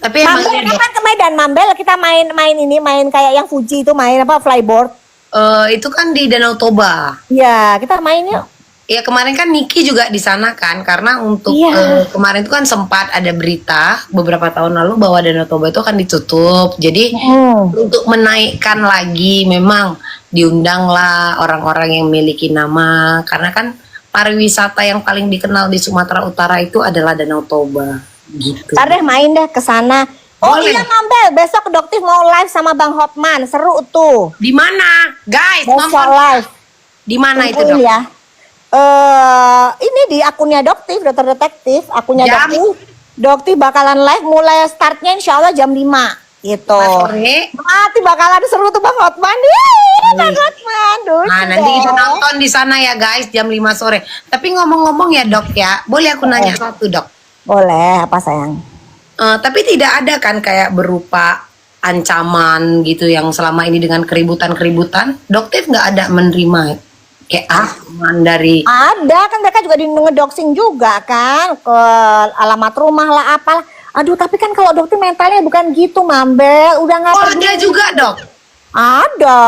Tapi emang Mambel ini dok, kapan ke Medan Mambel kita main kayak yang Fuji itu main apa flyboard. itu kan di Danau Toba. Iya, kita main yuk. Ya kemarin kan Niki juga di sana kan, karena untuk Iya. kemarin itu kan sempat ada berita beberapa tahun lalu bahwa Danau Toba itu akan ditutup. Jadi Hmm. untuk menaikkan lagi memang diundanglah orang-orang yang memiliki nama, karena kan pariwisata yang paling dikenal di Sumatera Utara itu adalah Danau Toba gitu. Ntar deh main deh ke sana. Oh Boleh. iya Mambel, besok Doktif mau live sama Bang Hotman, seru tuh. Di mana? Guys, Besok nonton live. di mana itu, Tungguin Dok? ya. Ini di akunnya Doktif, Dokter Detektif, akunnya Jam? Doktif. Doktif bakalan live mulai startnya insya Allah jam 5 gitu. Sore. Nanti bakalan seru tuh Bang Hotman. Yeay, Bang Hotman. Nah, nanti kita nonton di sana ya guys, jam 5 sore. Tapi ngomong-ngomong ya dok ya, boleh aku nanya satu dok? Boleh, apa sayang? Tapi tidak ada kan kayak berupa ancaman gitu yang selama ini dengan keributan-keributan, Doktif nggak ada menerima kayak ancaman dari Ada kan mereka juga di ngedoxing juga kan ke alamat rumah lah apalah. Aduh tapi kan kalau dokter mentalnya bukan gitu Mambel, udah nggak Oh, peduli. ada juga dok. Ada.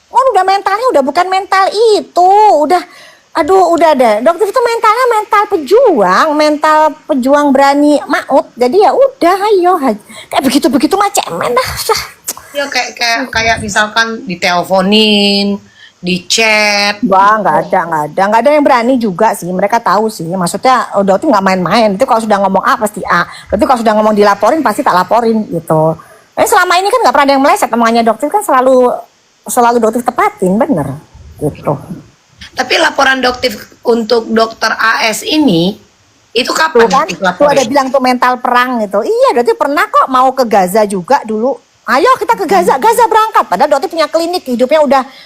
Oh udah mentalnya udah bukan mental itu, udah aduh udah deh. Dokter itu mentalnya mental pejuang berani maut. Jadi ya udah ayo kayak begitu mah cemen dah. Ya kayak misalkan diteleponin, di chat. Wah, nggak ada yang berani juga sih. Mereka tahu sih. Maksudnya, dokter nggak main-main. Itu kalau sudah ngomong A pasti A. Berarti kalau sudah ngomong dilaporin pasti tak laporin gitu. Tapi selama ini kan nggak pernah ada yang meleset. Omongannya dokter kan selalu dokter tepatin, bener gitu. Tapi laporan Doktif untuk dokter AS ini itu Tuh kapan kan, Doktif tuh ada laporin? bilang tuh mental perang gitu. Iya, dokter pernah kok mau ke Gaza juga dulu. Ayo kita ke Gaza berangkat. Padahal dokter punya klinik, hidupnya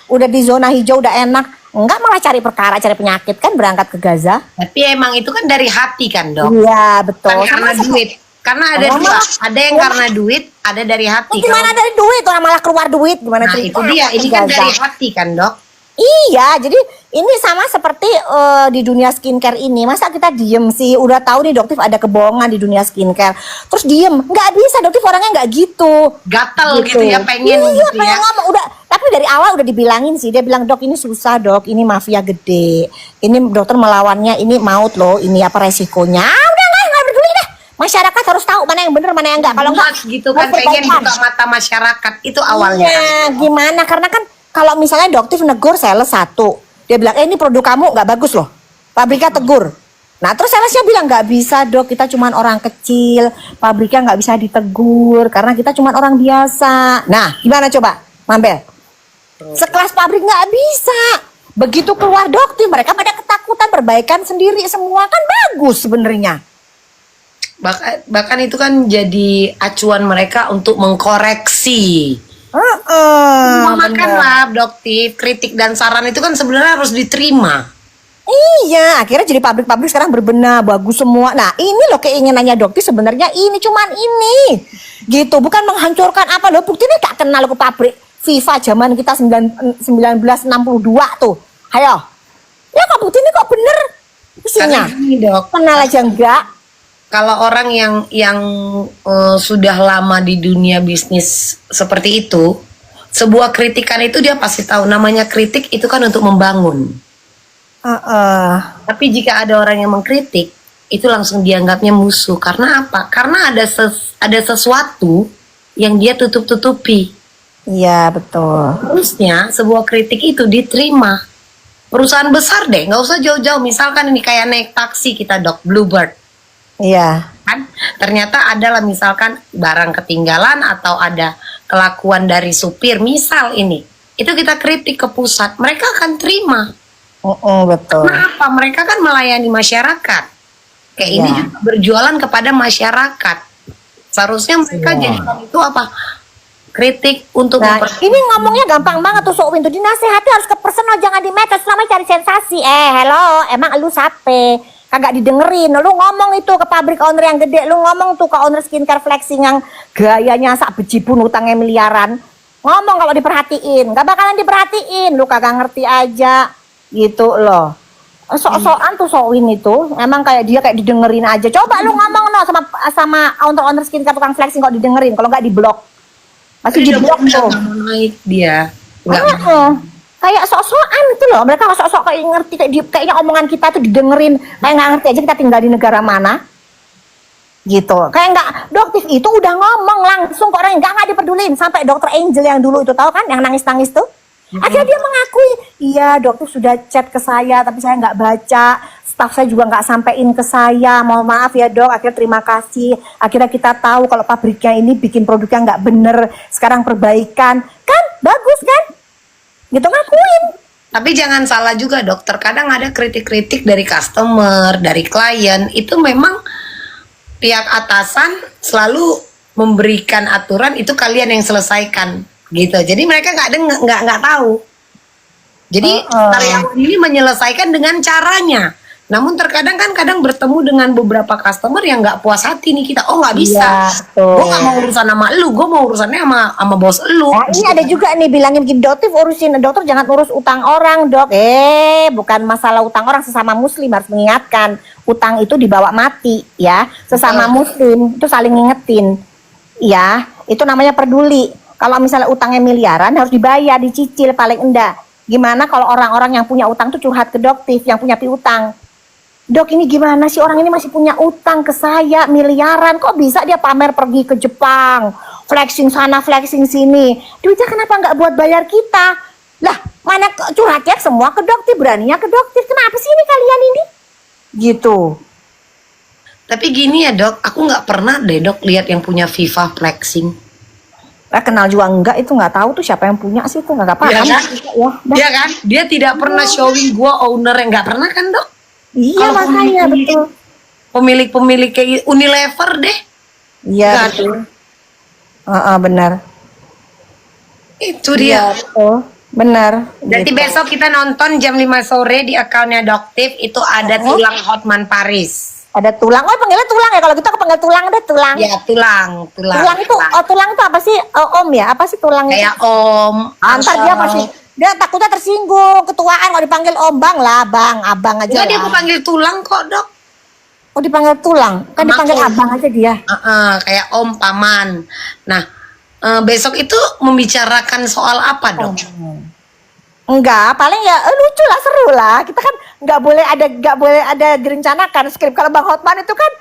udah di zona hijau, udah enak. Enggak malah cari perkara, cari penyakit kan berangkat ke Gaza. Tapi emang itu kan dari hati kan dok? Iya, betul. Bukan karena duit. Karena ada Sama- dua, ada yang karena duit, ada dari hati. Gimana dari duit orang malah keluar duit gimana Nah itu dia, ini kan dari hati kan dok? Iya, jadi ini sama seperti di dunia skincare ini. Masa kita diem sih? Udah tahu nih dokter ada kebohongan di dunia skincare. Terus diem, nggak bisa dokter orangnya nggak gitu. Gatel gitu ya, pengen iya, gitu pengen ya. ngomong udah. Tapi dari awal udah dibilangin sih. Dia bilang dok ini susah dok, ini mafia gede. Ini dokter melawannya ini maut loh. Ini apa resikonya? Ah, udah nggak peduli deh. Masyarakat harus tahu mana yang benar mana yang enggak. Kalau enggak Mas gitu kan, pengen buka mata masyarakat, itu awalnya. Iya, gimana? Karena kan kalau misalnya dokter negur sales satu, dia bilang, ini produk kamu nggak bagus loh, pabriknya tegur. Nah terus salesnya bilang nggak bisa dok, kita cuman orang kecil, pabriknya nggak bisa ditegur karena kita cuman orang biasa. Nah gimana coba, Mambel? Sekelas pabrik nggak bisa. Begitu keluar dokter, mereka pada ketakutan, perbaikan sendiri semua kan bagus sebenarnya. Bahkan itu kan jadi acuan mereka untuk mengkoreksi. Makanlah doktif, kritik dan saran itu kan sebenarnya harus diterima. Iya, akhirnya jadi pabrik-pabrik sekarang berbenah, bagus semua. Nah, ini loh keinginannya dokter sebenarnya ini cuman ini. Gitu, bukan menghancurkan apa loh. Bukti ini gak kenal ke pabrik FIFA zaman kita 1962 tuh. Ayo. Ya kok bukti ini kok bener isinya. Karena gini dok, Kenal aja enggak. kalau orang yang sudah lama di dunia bisnis seperti itu, sebuah kritikan itu dia pasti tahu, namanya kritik itu kan untuk membangun. Tapi jika ada orang yang mengkritik, itu langsung dianggapnya musuh. Karena apa? Karena ada sesuatu yang dia tutup-tutupi. Iya, betul. Harusnya sebuah kritik itu diterima. Perusahaan besar deh, nggak usah jauh-jauh. Misalkan ini kayak naik taksi kita dok, Bluebird. Iya. Kan? Ternyata adalah misalkan barang ketinggalan atau ada kelakuan dari supir. Misal ini, itu kita kritik ke pusat, mereka akan terima. Betul. Kenapa? Mereka kan melayani masyarakat. Kayak ini Iya. juga berjualan kepada masyarakat. Seharusnya mereka jadikan itu apa? Kritik untuk Nah, ini ngomongnya gampang banget tuh Sok Win tuh, dinasehati harus ke personal, jangan di medsos, selama cari sensasi. Hello, emang lu sape? Kagak didengerin. Lu ngomong itu ke pabrik owner yang gede, lu ngomong tuh ke owner skincare flexing yang gayanya sak bejibun utangnya miliaran. Ngomong kalau diperhatiin, gak bakalan diperhatiin, lu kagak ngerti aja gitu loh. sok-sokan tuh Sokwin itu emang kayak dia kayak didengerin aja. Coba lu ngomong no sama owner skincare tukang flexing kok didengerin, kalau nggak diblok. Masih Dia diblok tuh. naik dia. Nggak Kayak sok-sokan itu loh. Mereka sok-sok kayak ngerti kayaknya omongan kita tuh didengerin. Kayak nggak ngerti aja kita tinggal di negara mana. Gitu. Kayak nggak, Doktif itu udah ngomong langsung ke orang, nggak dipedulin. Sampai dokter Angel yang dulu itu tahu kan, yang nangis-nangis tuh. Akhirnya dia mengakui, iya dokter sudah chat ke saya, tapi saya nggak baca. Staff saya juga nggak sampein ke saya. Mohon maaf ya dok, akhirnya terima kasih. Akhirnya kita tahu kalau pabriknya ini bikin produknya nggak bener. Sekarang perbaikan. Kan, bagus kan? Gitu ngakuin. Tapi jangan salah juga dokter, kadang ada kritik-kritik dari customer, dari klien, itu memang pihak atasan selalu memberikan aturan, itu kalian yang selesaikan gitu. Jadi mereka nggak tahu. Jadi karyawan ini menyelesaikan dengan caranya. Namun terkadang kan bertemu dengan beberapa customer yang nggak puas hati nih kita. Oh nggak bisa. Gue nggak mau urusan sama lu, gue mau urusannya sama bos lu. Nah, ini ada juga nih bilangin gini, dokter urusin dokter jangan urus utang orang dok. Bukan masalah utang orang, sesama muslim harus mengingatkan. Utang itu dibawa mati ya. Sesama muslim itu saling ngingetin. Ya, itu namanya peduli. Kalau misalnya utangnya miliaran harus dibayar, dicicil paling enggak. Gimana kalau orang-orang yang punya utang tuh curhat ke doktif yang punya piutang. Dok ini gimana sih orang ini masih punya utang ke saya miliaran, kok bisa dia pamer pergi ke Jepang, flexing sana flexing sini, duitnya kenapa nggak buat bayar kita? Lah mana curhatnya semua ke dokter, beraninya ke dokter, kenapa sih ini kalian ini? Gitu. Tapi gini ya dok, aku nggak pernah deh dok lihat yang punya Viva flexing. Kenal juga enggak, itu nggak tahu tuh siapa yang punya sih, itu nggak paham. Iya kan? Ya, Iya kan? Dia tidak pernah showing gua owner yang nggak pernah kan dok? Iya makanya betul. Pemilik kayak Unilever deh. Iya betul. Benar. Itu dia. Betul. Benar. Jadi gitu. besok kita nonton jam 5 sore di akunnya Doktif, itu ada tulang Hotman Paris. Ada tulang. Oh panggilnya tulang ya, kalau gitu aku panggil tulang deh, tulang. Ya tulang. Tulang itu tulang itu apa sih? Om ya? Apa sih tulang itu? Kayak om. Antar dia pasti. Dia takutnya tersinggung, ketuaan kalau dipanggil om, bang lah, bang, abang aja. Enggak, dia aku panggil tulang kok dok. Oh dipanggil tulang, kan dipanggil abang aja dia. Kayak om, paman. Nah besok itu membicarakan soal apa dok? Enggak, paling ya lucu lah, seru lah. Kita kan nggak boleh ada direncanakan skrip. Kalau Bang Hotman itu kan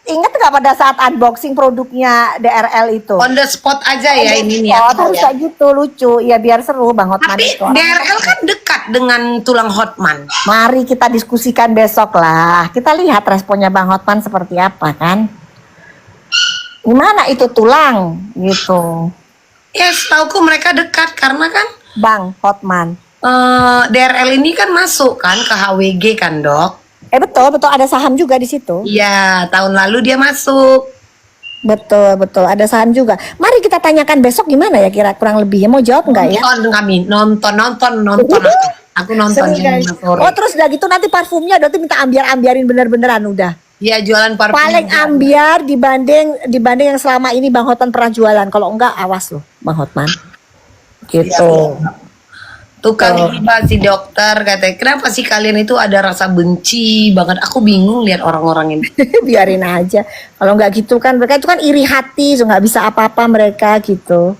ingat nggak pada saat unboxing produknya DRL itu? On the spot aja ya ini nih. Harus kayak gitu, lucu. Ya biar seru Bang Hotman. Tapi itu. DRL kan dekat dengan tulang Hotman. Mari kita diskusikan besok lah. Kita lihat responnya Bang Hotman seperti apa kan? Gimana itu tulang gitu? Ya setauku mereka dekat karena kan Bang Hotman. DRL ini kan masuk kan ke HWG kan dok? Betul ada saham juga di situ. Iya, tahun lalu dia masuk. Betul ada saham juga. Mari kita tanyakan besok gimana ya kira kurang lebih ya, mau jawab nggak ya? Nonton. Aku nonton jam 5 sore. Oh terus udah gitu nanti parfumnya udah tuh minta ambiarin bener-beneran udah. Iya jualan parfum. Paling ambiar dibanding yang selama ini Bang Hotman pernah jualan. Kalau enggak awas loh Bang Hotman. Gitu. Tukang hibah si dokter katanya, kenapa sih kalian itu ada rasa benci banget? Aku bingung lihat orang-orang ini. Biarin aja. Kalau nggak gitu kan mereka itu kan iri hati, so nggak bisa apa-apa mereka gitu.